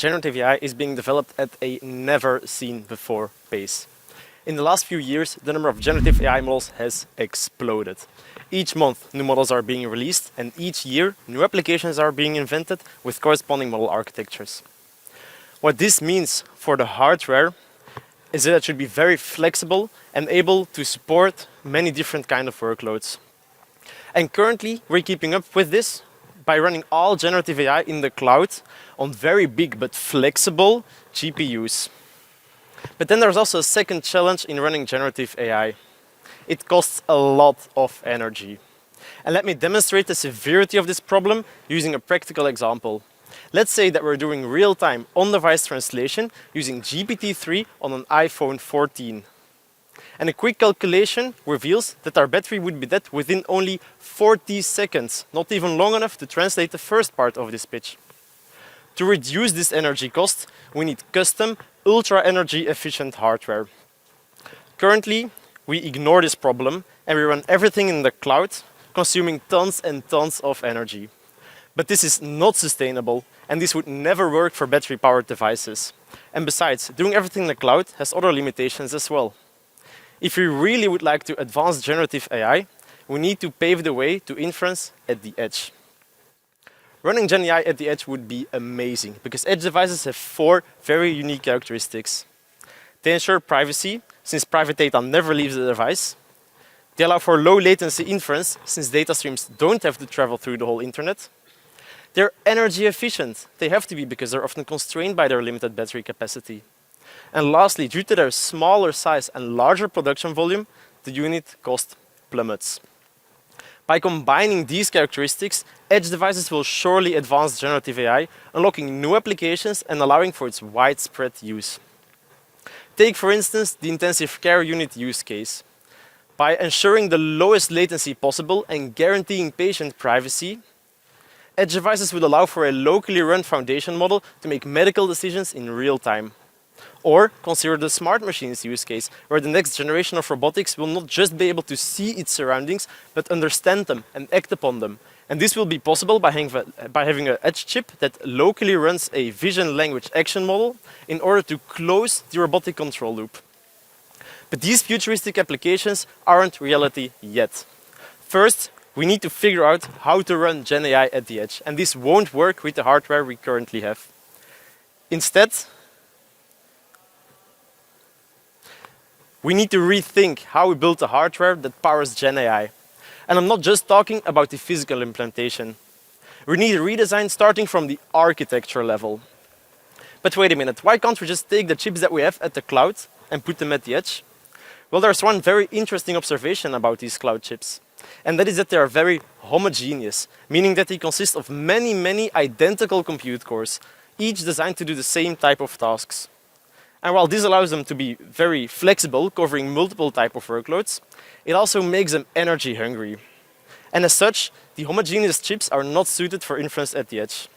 generative AI is being developed at a never-seen-before pace. In the last few years, the number of generative AI models has exploded. Each month, new models are being released, and each year, new applications are being invented with corresponding model architectures. What this means for the hardware is that it should be very flexible and able to support many different kinds of workloads. And currently, we're keeping up with this by running all generative AI in the cloud on very big but flexible GPUs. But then there's also a second challenge in running generative AI. It costs a lot of energy. And let me demonstrate the severity of this problem using a practical example. Let's say that we're doing real-time on-device translation using GPT-3 on an iPhone 14. And a quick calculation reveals that our battery would be dead within only 40 seconds, not even long enough to translate the first part of this pitch. To reduce this energy cost, we need custom, ultra-energy efficient hardware. Currently, we ignore this problem and we run everything in the cloud, consuming tons and tons of energy. But this is not sustainable, and this would never work for battery-powered devices. And besides, doing everything in the cloud has other limitations as well. If we really would like to advance generative AI, we need to pave the way to inference at the edge. Running Gen AI at the edge would be amazing, because edge devices have 4 very unique characteristics. They ensure privacy, since private data never leaves the device. They allow for low latency inference, since data streams don't have to travel through the whole internet. They're energy efficient. They have to be because they're often constrained by their limited battery capacity. And lastly, due to their smaller size and larger production volume, the unit cost plummets. By combining these characteristics, edge devices will surely advance generative AI, unlocking new applications and allowing for its widespread use. Take, for instance, the intensive care unit use case. By ensuring the lowest latency possible and guaranteeing patient privacy, edge devices would allow for a locally run foundation model to make medical decisions in real time. Or consider the smart machines use case, where the next generation of robotics will not just be able to see its surroundings, but understand them and act upon them. And this will be possible by having an edge chip that locally runs a vision language action model in order to close the robotic control loop. But these futuristic applications aren't reality yet. First, we need to figure out how to run Gen AI at the edge, and this won't work with the hardware we currently have. Instead, we need to rethink how we build the hardware that powers Gen AI. And I'm not just talking about the physical implementation. We need a redesign starting from the architecture level. But wait a minute, why can't we just take the chips that we have at the cloud and put them at the edge? Well, there's one very interesting observation about these cloud chips. And that is that they are very homogeneous, meaning that they consist of many identical compute cores, each designed to do the same type of tasks. And while this allows them to be very flexible, covering multiple types of workloads, it also makes them energy hungry. And as such, the homogeneous chips are not suited for inference at the edge.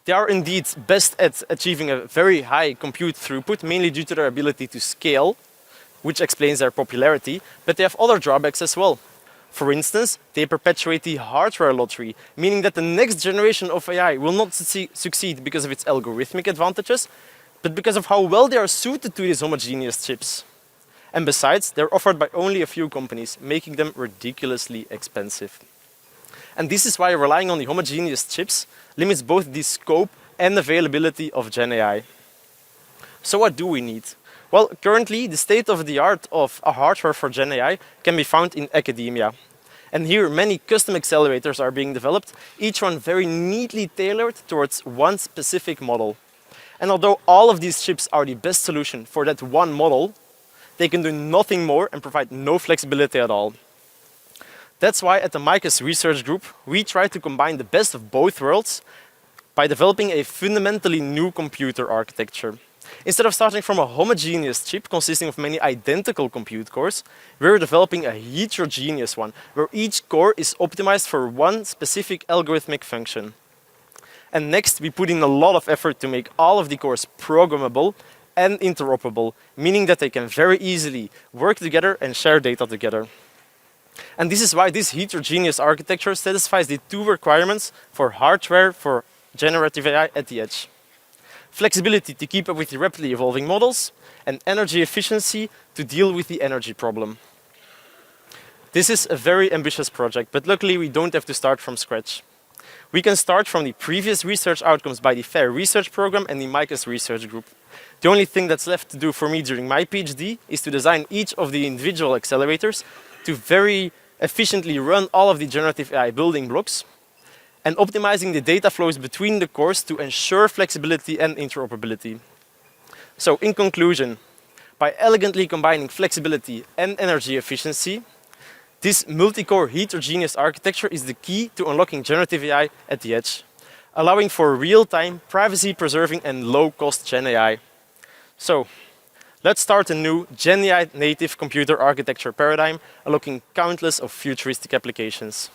They are indeed best at achieving a very high compute throughput, mainly due to their ability to scale, which explains their popularity, but they have other drawbacks as well. For instance, they perpetuate the hardware lottery, meaning that the next generation of AI will not succeed because of its algorithmic advantages, but because of how well they are suited to these homogeneous chips. And besides, they're offered by only a few companies, making them ridiculously expensive. And this is why relying on the homogeneous chips limits both the scope and availability of Gen AI. So what do we need? Well, currently, the state-of-the-art of a hardware for Gen AI can be found in academia. And here, many custom accelerators are being developed, each one very neatly tailored towards one specific model. And although all of these chips are the best solution for that one model, they can do nothing more and provide no flexibility at all. That's why at the MICAS research group, we try to combine the best of both worlds by developing a fundamentally new computer architecture. Instead of starting from a homogeneous chip consisting of many identical compute cores, we're developing a heterogeneous one, where each core is optimized for one specific algorithmic function. And next, we put in a lot of effort to make all of the cores programmable and interoperable, meaning that they can very easily work together and share data together. And this is why this heterogeneous architecture satisfies the 2 requirements for hardware for generative AI at the edge. flexibility to keep up with the rapidly evolving models, and energy efficiency to deal with the energy problem. This is a very ambitious project, but luckily we don't have to start from scratch. We can start from the previous research outcomes by the FAIR research program and the MICAS research group. The only thing that's left to do for me during my PhD is to design each of the individual accelerators to very efficiently run all of the generative AI building blocks and optimizing the data flows between the cores to ensure flexibility and interoperability. So in conclusion, by elegantly combining flexibility and energy efficiency, this multi-core heterogeneous architecture is the key to unlocking generative AI at the edge, allowing for real-time, privacy-preserving and low-cost Gen AI. So, let's start a new Gen AI native computer architecture paradigm, unlocking countless of futuristic applications.